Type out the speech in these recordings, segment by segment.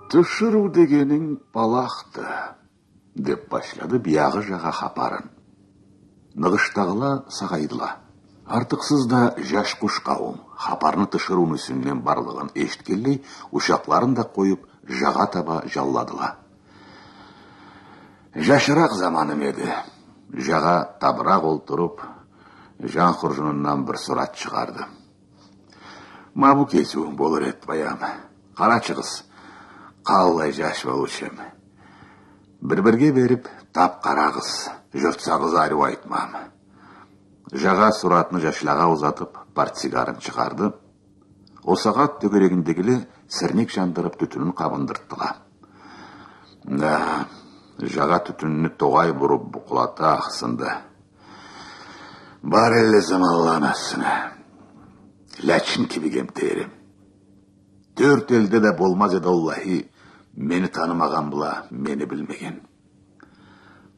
Түшіру дегенің балақты, деп башлады бияғы жаға хапарын. Нығыштағыла сағайдыла. Артықсыз да жаш құш қауым, хапарны түшіру мүсіннен барлығын ешткелей, ұшақларын да қойып, жаға таба жалладыла. Жашырақ заманым еді. Жаға табырақ олтырып, жан құржынынан бір сұрат шығарды. Мабу кесу болыр ет баям. Қара шығыз, қалай жаш болушым. Бір-бірге беріп, тап қарағыз, жұртсағыз ару айтмам. Жаға сұратыны жашылаға ұзатып, портсигарын шығарды. Осағат төгерегіндегілі сірнек жандырып түтінін қабындырттыға. Жаға түтінні тоғай бұрып бұқылата ақсынды. Бар әлі замалламасыны. Ләчін кебегем тәрім. Төрт елде де болмаз еді Аллахи, мені танымаған бұла, мені білмеген.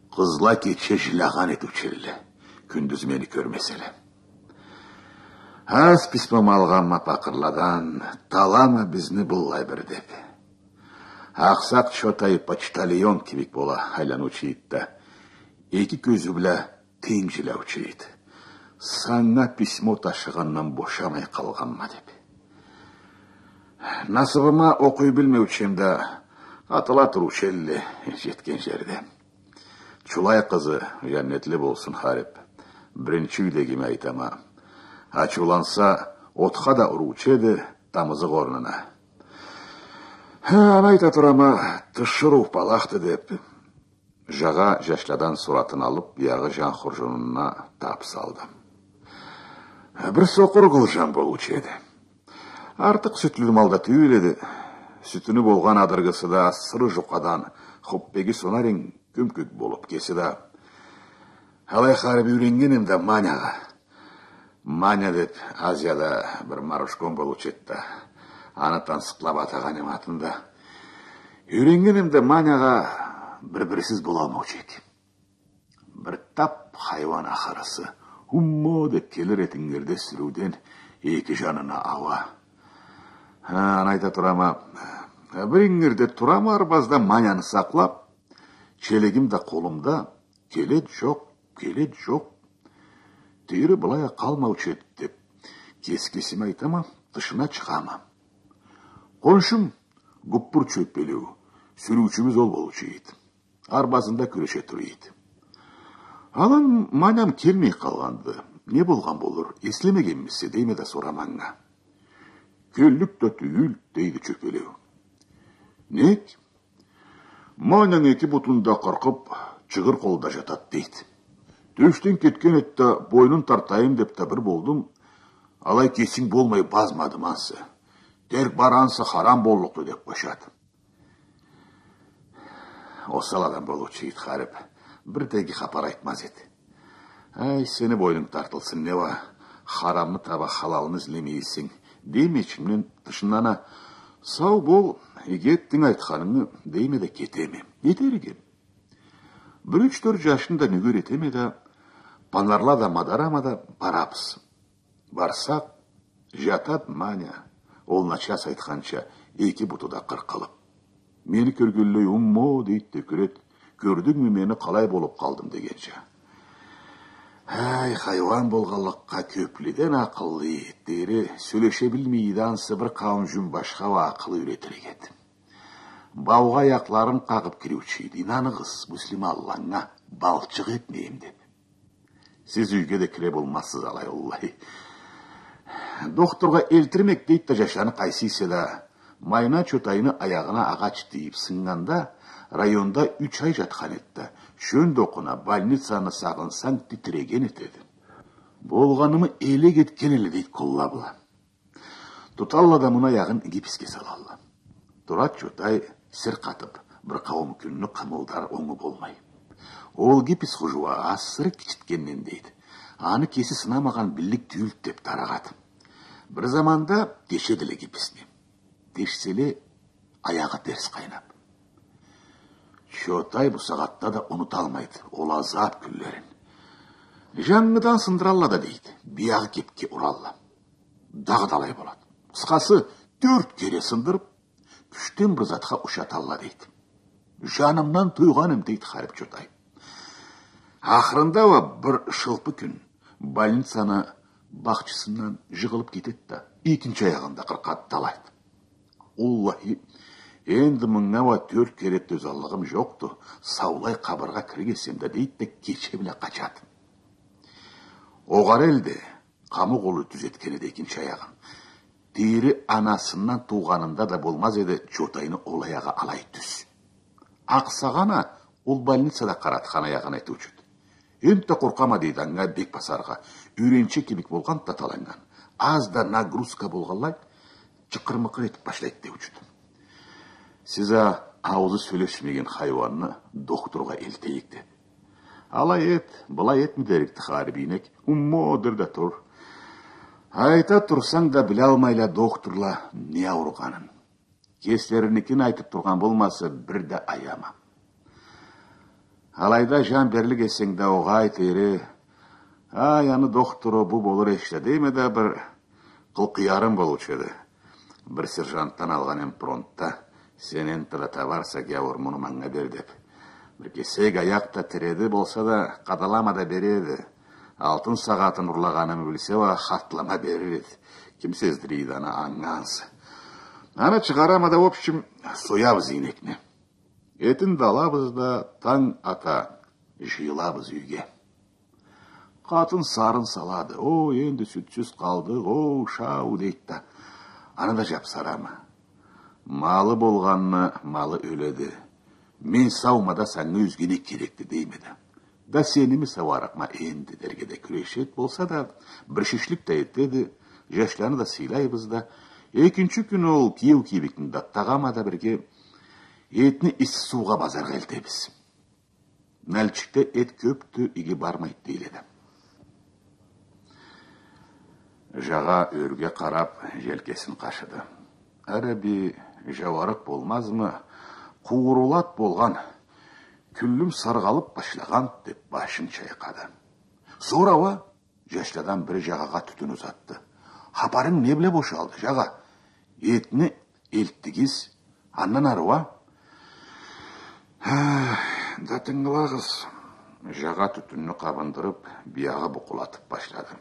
Қызла кетше жылаған етучелі, күндіз мені көрмеселі. Аз письмам алғанма пақырладан, талама бізні бұллай бір деп. Ақсақ чотай почтальон кебек бола айланучы етті. Екі көзі білі тең жылаучы еді. Саңа письмо ташығаннан бошамай қалғанма деп. Насыбыма оқой білмеучемді атыла тұрушелі жеткен жерде. Чулай қызы жәннетлі болсын хареп. Бірінші үйлегіме айтама. Ачуланса, отқа да ұручеді тамызы ғорнына. Айта тұрама, түшіру балақты деп. Жаға жашладан сұратын алып, яғы жан құржынына тап салды. Бір соқыр қылжан болучеді. Артық сүтлі малда түйіледі. Сүтіні болған адырғысы да сыры жұқадан, құппегі сонарен көмкөк болып кесі да. Алай қарып үйренгенімді маняға. Маня деп Азияда бір марушкон болучетті. Анатан сықлап атағанем атында. Үйренгенімді маняға бір-бірсіз боламаушы еді. Бір тап хайван ақарысы. Уммо деп келір етіңгерде сүруден екі жанына ауа. Анайта тұрама, біріңгерде тұрама арбазда маняны сақлап, челегімді қолымда, келет жоқ, келет жоқ. Түйірі бұлая қалмаушы еді деп, кес-кесім айтама, тышына шығама. Қоншым ғұппұр чөппелеу, сүрүүчүбүз ол болучу еді. Арбазында күреше тұр еді. Алан маням келмей қалғанды. Не болған болыр, еслемегенмесі деймеді сорамаңа. Көллік та түйіл дейді чөпелеу. Нек? Маняң екі бұтында қырқып, чығыр қолда жатат дейді. Төштен кеткен етті бойнын тартайым деп та бір болдым. Алай кесің болмай базмадым ансы. Терк барансы харам болуқты деп қошады. Осаладан болучу ит харып. Бірдегі хапар айтмаз еді. Ай, сені бойның тартылсын нева, харамны таба халалын ізлемейсің. Демечімнен тышынана, сау бол, егеттің айтқаныңы деймеді кетеме. Етер егем. 3-4 жашында нүгер етемеді, панарла да мадарама да барапыз. Барсақ, жатат маня, ол начас айтқанша, екі бұтыда қырқылып. Мені көргеллей уммо дейді көрет, көрдің мі мені қалай болып қалдым дегенше. Ай, хайван болғалыққа көпледен ақылы еттері, сөйлеше білмейді бір қауым жүн башқава ақылы үйретір егеді. Бауға аяқларын қағып кіреучейді, инанығыз, мұслима Аллаңа балчық етмейім деп. Сіз үйге де кіре болмассыз алай Аллахи. Докторға елтірмек дейді жашаны қайсисе да, майна чотайыны аяғына ағач дейіп сыңғанда, районда 3 ай жатқан етті. Шөн доқына больницаны сағынсаң титреген етеді. Болғанымы еле кеткен елі дейді қолла бұла. Тұталла да мұна аяғын гипске салалла. Тұрат чотай сір қатып, бір қауым күнні қамылдар оңы болмай. Ол гипс құжуа асыры кішіткеннен дейді. Аны кесі сынамаған білік түйілт деп тарағады. Бір заманда дешеділі гипсіне. Дешселе аяғы теріс қайнап. Чотай бұл сағатта да ұмыта алмайды, ол азап күллерін. Жаңғыдан сындыралла да дейді, бияғы кепке ұралла. Дағдалай болады. Қысқасы 4 кере сындырып, түштен бір затқа ұшата алла дейді. Жанымнан туйғаным дейді Харіп Жотай. Ақырында бір шылпы күн больницаны бақшысынан жығылып кетеді да, екінші аяғында қырқатталайды. Аллахи, енді мыңнава 4 керет өзаллығым жоқты, саулай қабырға кіргесем де дейді, кеше біле қачады. Оғар әлде қамы қолы түзеткені де екінші аяғын. Дері анасынан туғанында да болмаз еді, Жотайны ол аяға алай түс. Ақсағана ол больницада қаратқан аяғын айту жүд. Енді қорқама дейді аңға бек басарға. Үйренші кемік болған таталанған. Аз да нагрузка болғалай, чықырмықыр етіп башлайды деу жүд. Сіза аузы сөйлесмеген хайуанны докторға елтейік деді. Алай ет, бұлай ет мүдерікті қарбейнек, ұммодыр да тұр. Айта тұрсаң да біле алмайла докторла не ауырғанын. Кестерінікін айтып тұрған болмасы бірді аяма. Алайда жан берлік есеңді оға айтыры, аяны доктору бұл болыр ешті дейме да бір қылқиярым болучеді. Бір сержанттан алған эмпронтта, сенен тырата барса гауыр мұны маңға бер деп. Бір кесек аяқта тіреді болса да қадалама да береді. Алтын сағатын ұрлағанын білсе ва хатлама береді. Кім сездірейді ана аңғансы. Ана шығарама да, в общем, соябыз инекне. Етін далабыз да таң ата жиылабыз үйге. Қатын сарын салады. О, енді сүтсіз қалды, о, шау дейді. Ана да жапсарама. Малы болғанны малы өледі. Мен саумада саңы өзгене керекті деймеді. Да сенімі саварақма енді дергеде күрешет болса да, бір шешлік та еттеді, жашланы да сыйлайбыз да, екінші күн ол кеу кебектің даттағама да бірге етіні ис суға базарға әлтебіз. Нәлчікте ет көпті иге бармайды дейледі. Жаға өрге қарап желкесін қашыды. Әрәбі жауарық болмазмы, қуырулат болған, күллім сарғалып башлаған деп башын чайқады. Сорава жашладан бір жағаға түтін ұзатты. Хапарың не біле бошалды, жаға? Етіні елттігіз, аннан аруа? Датыңғылағыз. Жаға түтінні қабындырып, бияға бұқылатып башлады.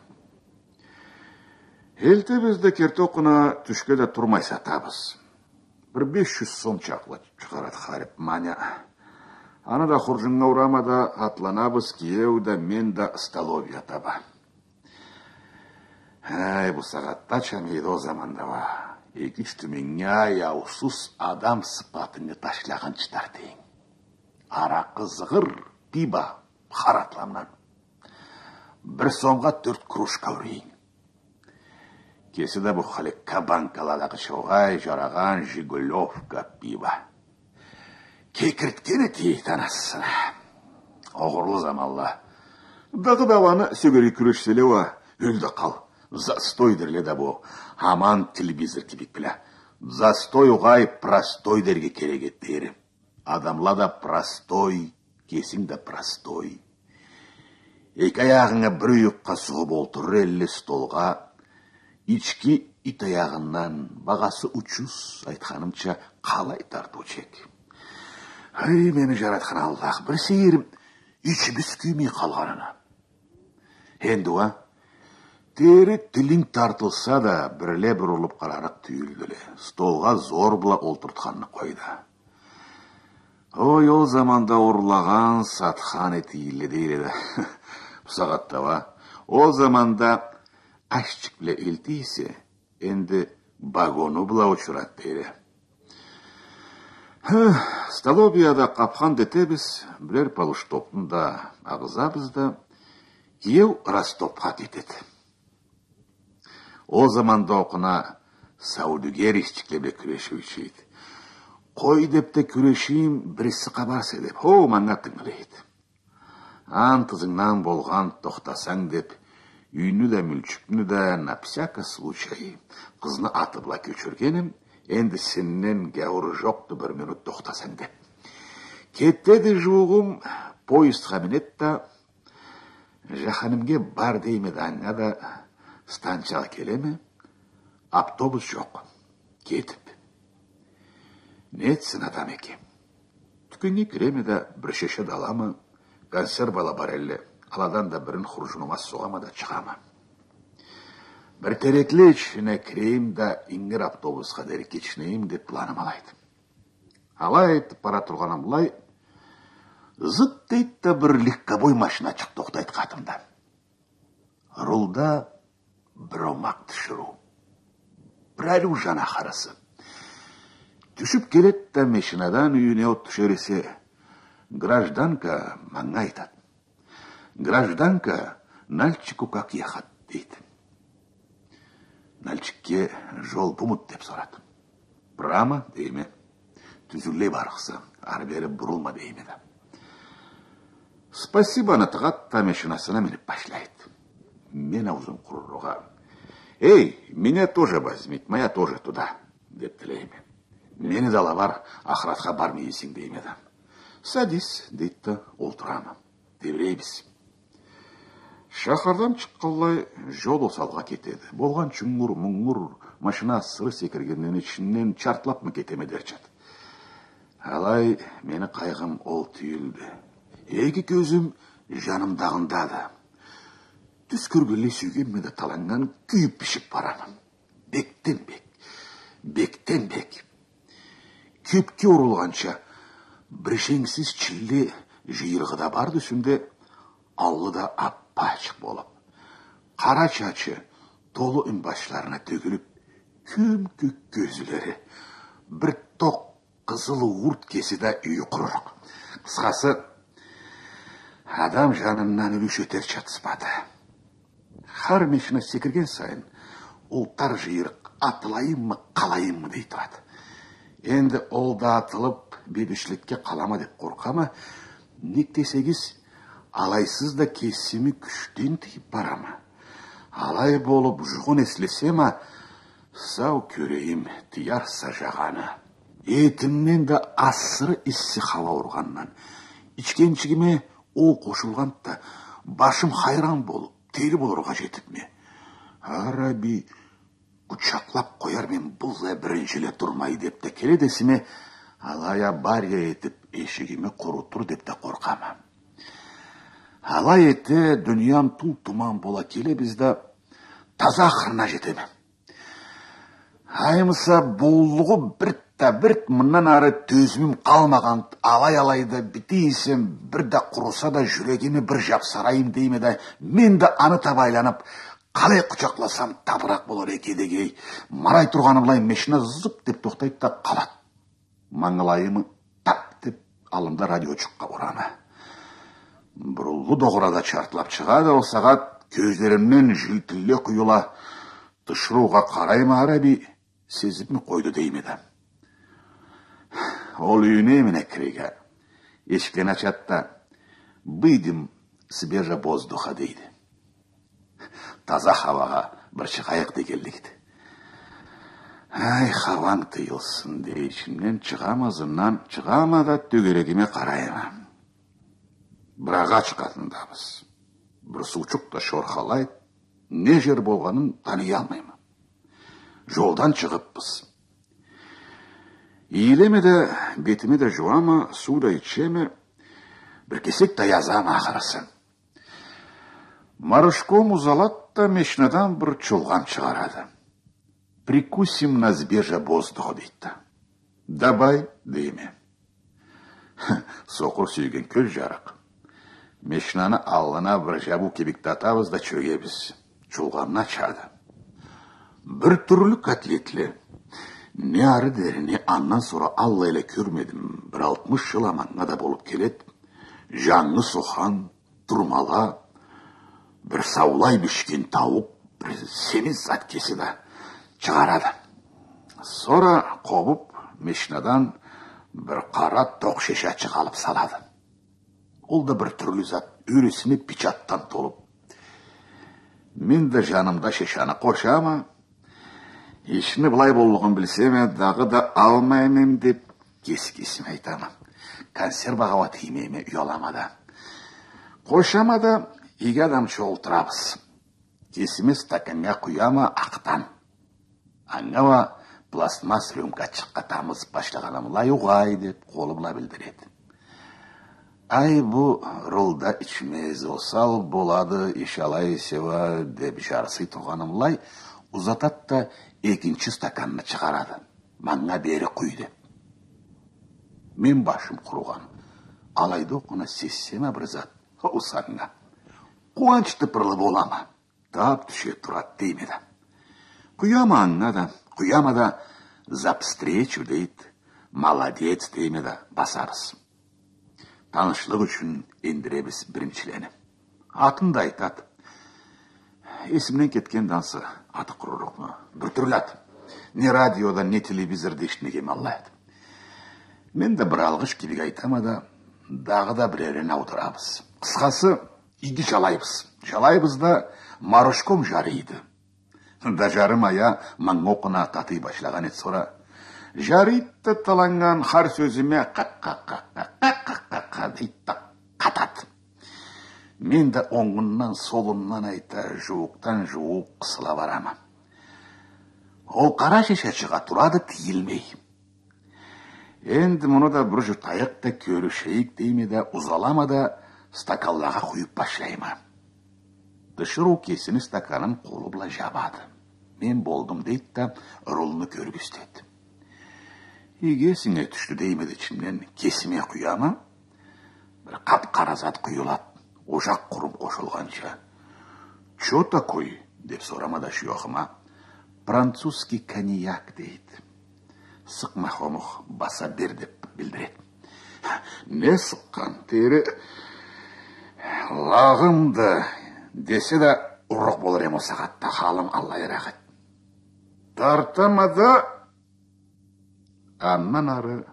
Елті бізді кертоқына түшке де тұрмай сатабыз. Бір 500 сом чақлы шығарады Харіп маня. Аны да құржыңға ұрамада атланабыз киеу да мен да столовия таба. Бұл сағатта чамейді о заманда ва. Екіч түменге яусыз адам сыпатыңы ташлаған чытар дейін. Арақы зығыр, пиба, харатламнан. 1 сомға 4 кружка өрейін. Кесі да бұл қалекка банкаладағы шоғай жараған Жигулевка пиба. Кекірткені тейт анасына. Оғырлы замалла. Дағы даваны сөгері күрешселеуі өлді қал. Застой дерле да бұл. Аман телевизор кебек білі. Застой ұғай простой дерге керегет дейірі. Адамла да простой, кесің да простой. Екі аяғыңа бір үйікқа сұғып олтыр әлі столға. Ички ит аяғынан бағасы учус айтқанымша қалай тарту чек. Ай, мені жаратқан Аллах, бір сейірім ичіміз күймей қалғанына. Енді ва, тері тілің тартылса да бірле бір ұлып қарарақ түйілділі. Столға зор бұла олтыртқанны қойды. Ой, ол заманда ұрлаған сатқан етейлі дейледі. Бұсағатта ва, ол заманда ашчық біле елтейсе, енді багону бұла ұшырат дейді. Столовияда қапқан детебіз, білер палыш топтында ағызабыз да, кеу Ростопқа кетеді. О заманда оқына саудыгер ішчіклебе күреші үшейді. Қой депті күрешейім бірісі қабарсы деп, о, маңа тыңылейді. Антызыңнан болған тоқтасаң деп, үйіні де мүлчікні де на всякий случай қызны атыбла көчіргенім, енді сеннен гәурі жоқты 1 минут тоқтасаң деп. Кеттеді жуғым, поездға мінет та, жаханымге бар деймеді аңа да станцияға келеме, автобус жоқ, кетіп. Не етсін адам екен. Түкенге кіреме да бір шеше даламы, консервала бар әлі, аладан да бірін хұржынума соғама да шығама. Бір тереклі ішіне кірейім да иңгір автобусқа дәрі кечінейім деп планым алайды. Алай етіп бара тұрғанам бұлай, зыт дейді бір легковой машина чық тоқтайды қатымда. Рулда бір омақ түшіру. Бір әлу жана қарасы. Түшіп келет та машинадан үйіне от түшересе, гражданка маңа айтады. Гражданка, Нальчику как ехать, дейді. Нальчикке жол бұмыт деп сұрады. Прама, дейме. Түзілей барықсы, ары-бері бұрылма дейме да. Спасибо, натығат та машинасына меніп башлайды. Мен аузым құрыруға. Эй, меня тоже возьмите, моя тоже туда, деп тілейме. Мені дала бар, ақыратқа бармейсің дейме да. Садись, дейді, олтырама. Деврейбіз. Шақардан шыққалай жол осалға кетеді. Болған чүңгір, мұңғыр, машина сыры секіргеннен ішінен чартылап мы кетеме дерчат. Алай, мені қайғым ол түйілді. Екі көзім жанымдағындады. Түс көргелі сүйгенмеді таланған күйіп пішіп барамын. Бектен бек, бектен бек. Көпке ұрылғанша біршеңсіз чілі жиырғыда барды сүнде аллыда аппачық болып. Қара чачы толы үн башларына төгіліп, көм-көк көзілері бір тоқ қызылы урт кесіда үй құрырық. Қысқасы, адам жанымнан үліш өтер чатыспады. Хар мешіна секірген сайын, ұлтар жиырық атылайым-мы, қалайым-мы дей тұрады. Енді ол да атылып, бебішілікке қалама деп қорқама, нектесегіз, алайсыз да кесімі күштен тиіп барама. Алай болып жұғын еслесема, сау көрейім тияр сажағаны. Етімнен да асыры иссі хава ұрғаннан. Ичкеншігіме ол қошылғанда, башым хайран болып, тері болырға жетіп ме. Араби, құчақлап қояр мен бұлға біріншіле тұрмай деп те келе десіме, алая бария етіп ешігіме құрутыр деп те қорқама. Алай еті дүниям тұл-тұман бола келе бізді таза қырына жетеме. Аймыса болуғы бірт мұнан ары төзімім қалмаған алай-алайды бітейсем бірді құрыса да жүрегіме бір жапсарайым дейме да мен де аны табайланып қалай құчақласам табырақ болар екедегей. Марай тұрғанымлай мешіна зып деп тоқтайды да қалады. Маңылайымы тап деп алымда радиочыққа ұраны. Бұрылғы доғырада чартылап шығады, ол сағат көздерімнен жылтілі құйыла тұшыруға қарайма араби сезіпмі қойды деймеді. Ол үйіне мен әкіреге. Ешкен ачатта «Выйдем свежа воздуха» дейді. Таза хаваға бір шығайық дегелдігіді. Ай, хаваң тыйылсын дей, ішімнен шығамазымнан шығамада төгерегіме қарайма. Бір аға шығатындамыз. Бір сучуқта шорхалайды, не жер болғанын тани алмаймын. Жолдан шығыппыз. Иілеме де, бетіме де жуама, суда ичеме, бір кесек таязам ақырысын. Марышком узалатта мешнадан бір чулған шығарады. Прикусим на свежа воздуха дейді. Дабай дейме. Соқыр сүйген көз жарық. Мешнаны аллана бір жабу кебекті атабыз да чөгебіз. Чулғанна чады. Бір түрлі котлетлі. Не ары дәрі, не аннан sonra алла еле көрмедім. Бір 60 жыл аманна да болып келет. Жаңы сохан, тұрмала, бір саулай бішкен тауық, бір семіз зат кесі да шығарады. Sonra қобып, мешнадан бір қара тоқ шеша шығалып салады. Ол да бір түрлі зат өресіне печаттан толып. Мен де жанымда шешаны қошама, ешіні бұлай болуғын білсеме, дағы да алмаймын деп кес-кесім айтамын. Консерваға тимейме ұяламада. Қошамада екі адамшы олтырабыз. Кесіме стаканға құяма ақтан. Аңава пластмасс рюмка чыққа тамызып башлағанам лай уғай деп қолы бұла білдіреді. Ай, бұ рулда içmez осал болады, ишалай сева деп жарысы тұрғаным лай, ұзатат та екінші стаканны шығарады. Маңға бері құй деп. Мен башым құруған. Алайды оқына сессеме бір зат. Осаңға. Қуаншты пырлы болама. Тап түше тұрат деймеді. Құяма аңна да, құяма да за встречу дейді. Молодец деймеді басарыз. Танышлық үшін ендіребіз біріншілені. Атында айтады. Есімнен кеткен дансы аты құрырықны. Бір түрлі не радиода, не телевизорда ешнеге аллайды. Мен де бір алғыш келік айтамада, дағы да біререн аудырамыз. Қысқасы, иді жалайбыз. Жалайбыз да марышком жарыйды. Да жарым ая маңоқына татый башлаған ет сора. Жарыйды таланған қар сөзіме қа-қа-қа-қа-қа-қа дейді қатады. Мен де оңғыннан солымнан айта жуықтан жуық қысыла барама. Ол қара шешешіға тұрады тиілмей. Енді мұны да бір жұтайық та көрішейік деймеді, ұзалама да стакаллаға құйып башлайма. Дышыру кесіні стаканын қолы бұла жабады. Мен болдым дейді да рулыны көргістеді. Егесіңе түшті деймеді ішімнен кесіме құяма. Бір қап қаразат құйылады, ожақ құрым қошылғанша. Чо такой деп сорамада шүйоқыма. Французский коньяк дейді. Сықма хомық баса бер деп білдіреді. Не сыққан тері лағымды десе де ұрық болыр ем осағатта халым Аллай рақыт. Тартамада аннан ары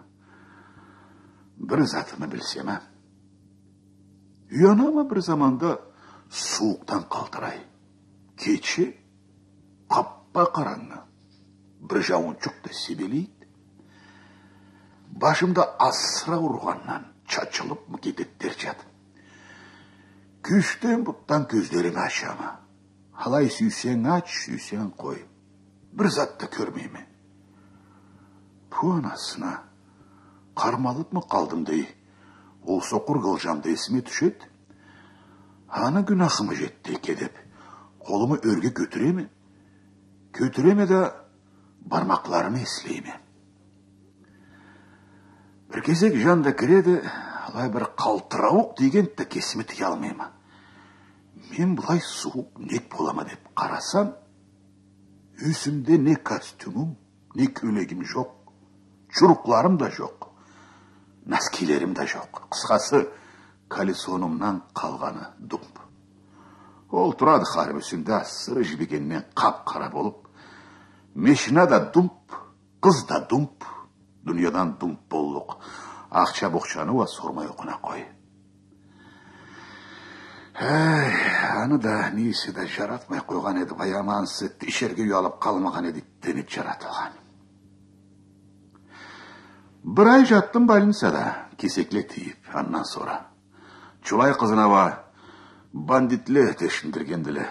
бір затыны білсема. Уянама бір заманда суықтан қалтырай. Кече қаппа қараңы. Бір жауыншықты себелейді. Башымда асыра ұрғаннан чачылып мұкететтер жады. Күштен бұттан көздерін ашама. Халай сүйсен ач, сүйсен қой. Бір затты көрмейме. Пуанасына қармалып мұ қалдым дей. Ол соқыр қылжамды есіме түшет. Аны күнақымы жетті кедеп. Қолымы өрге көтіреме. Көтіреме де бармақларымы еслейме. Бір кезек жанда кіреді, алай бір қалтырауық деген та кесімі тіге алмайма. Мен бұлай суық нет болама деп қарасам, үсімде не костюмым, не көлегім жоқ, чұрықларым да жоқ, наскилерім да жоқ. Қысқасы, колесонымнан қалғаны думп. Ол тұрады қарым үсімде сыры жібегеннен қап-қара болып, мешіна да думп, қыз да думп, дүниядан думп болдық. Ақша бұқшаны ва сормай оқына қой. Аны да несі да жаратмай қойған еді, баямансы тешерге ұялып қалмаған еді, денет жаратылған. Бір ай жаттым балынса да, кесекле тиіп, аннан сора. Чулай қызына ва бандитлі тешіндіргенділі,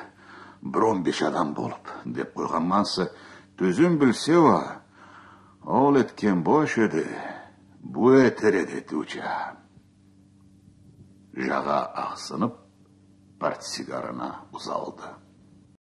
бір 15 адам болып, деп қойған мансы, төзім білсе ва, ол еткен бош еді, бұ етер еді түча. Жаға ақсынып, портсигарына ұзалды.